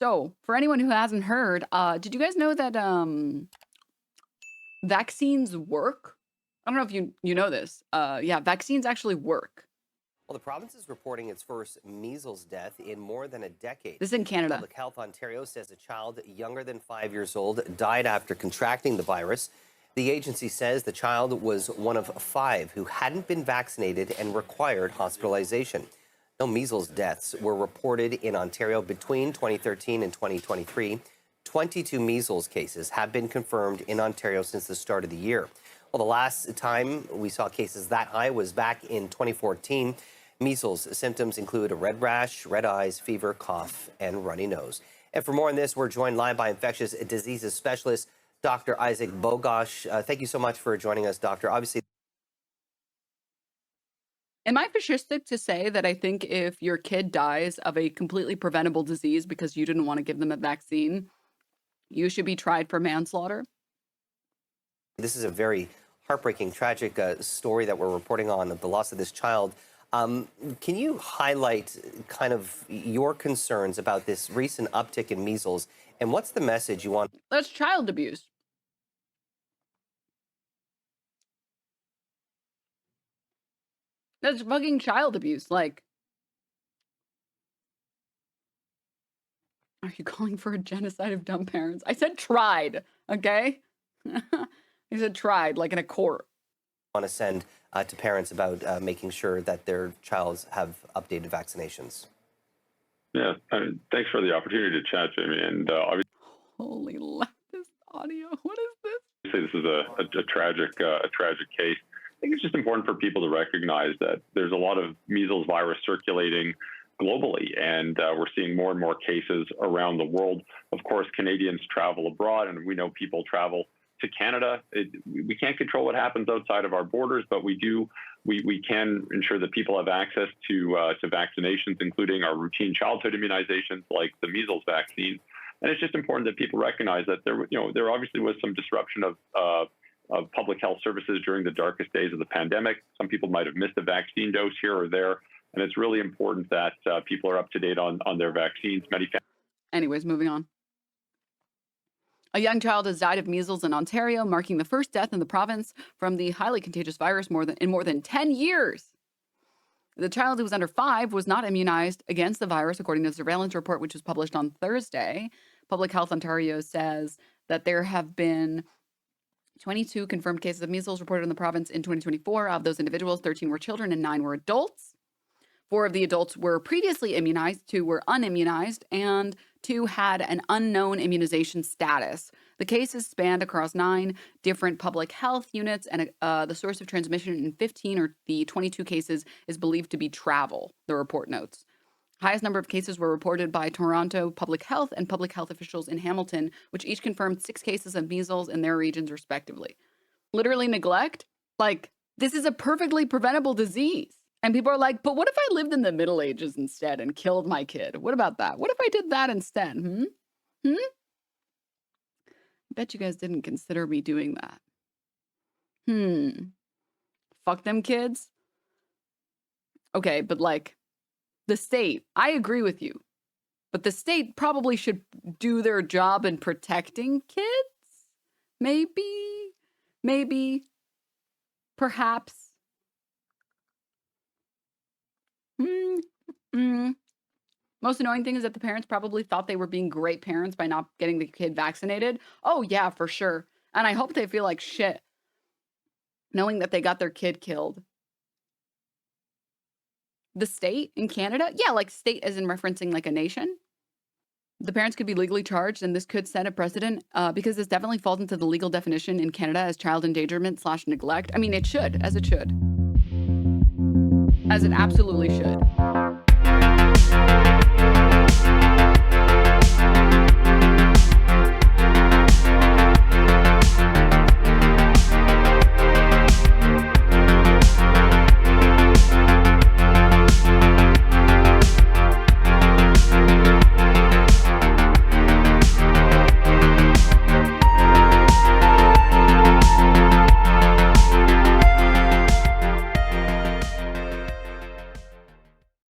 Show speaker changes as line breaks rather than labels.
So, for anyone who hasn't heard, did you guys know that vaccines work? I don't know if you know this. Yeah, vaccines actually work.
Well, the province is reporting its first measles death in more than a decade.
This is in Canada.
Public Health Ontario says a child younger than 5 years old died after contracting the virus. The agency says the child was one of 5 who hadn't been vaccinated and required hospitalization. No measles deaths were reported in Ontario between 2013 and 2023. 22 measles cases have been confirmed in Ontario since the start of the year. Well, the last time we saw cases that high was back in 2014. Measles symptoms include a red rash, red eyes, fever, cough, and runny nose. And for more on this, we're joined live by infectious diseases specialist, Dr. Isaac Bogosh. Thank you so much for joining us, Doctor. Obviously,
Am I fascistic to say that I think if your kid dies of a completely preventable disease because you didn't want to give them a vaccine, you should be tried for manslaughter?
this is a very heartbreaking, tragic story that we're reporting on of the loss of this child. Can you highlight kind of your concerns about this recent uptick in measles, and what's the message you want?
That's child abuse. That's fucking child abuse. Like, are you calling for a genocide of dumb parents? I said tried, okay? I said tried, like in a court.
Want to send to parents about making sure that their childs have updated vaccinations?
Yeah, thanks for the opportunity to chat, Jamie. And obviously,
Holy leftist audio. What is this?
this is a tragic case. I think it's just important for people to recognize that there's a lot of measles virus circulating globally, and we're seeing more and more cases around the world. Of course, Canadians travel abroad, and we know people travel to Canada. We can't control what happens outside of our borders, but we can ensure that people have access to vaccinations, including our routine childhood immunizations like the measles vaccine. And it's just important that people recognize that there obviously was some disruption of public health services during the darkest days of the pandemic. Some people might have missed a vaccine dose here or there, and it's really important that people are up to date on their vaccines.
Anyways, moving on. A young child has died of measles in Ontario, marking the first death in the province from the highly contagious virus in more than 10 years. The child, who was under 5, was not immunized against the virus, according to a surveillance report, which was published on Thursday. Public Health Ontario says that there have been 22 confirmed cases of measles reported in the province in 2024. Of those individuals, 13 were children and 9 were adults. 4 of the adults were previously immunized, 2 were unimmunized, and 2 had an unknown immunization status. The cases spanned across 9 different public health units, and the source of transmission in 15 or the 22 cases is believed to be travel, the report notes. Highest number of cases were reported by Toronto Public Health and public health officials in Hamilton, which each confirmed 6 cases of measles in their regions respectively. Literally neglect? Like, this is a perfectly preventable disease. And people are like, but what if I lived in the Middle Ages instead and killed my kid? What about that? What if I did that instead? I bet you guys didn't consider me doing that. Fuck them kids. Okay, but like, the state, I agree with you, but the state probably should do their job in protecting kids. Maybe, perhaps. Most annoying thing is that the parents probably thought they were being great parents by not getting the kid vaccinated. Oh yeah, for sure. And I hope they feel like shit knowing that they got their kid killed. The state in Canada? Yeah, like state as in referencing like a nation. The parents could be legally charged, and this could set a precedent because this definitely falls into the legal definition in Canada as child endangerment / neglect. I mean, it should, as it should. As it absolutely should.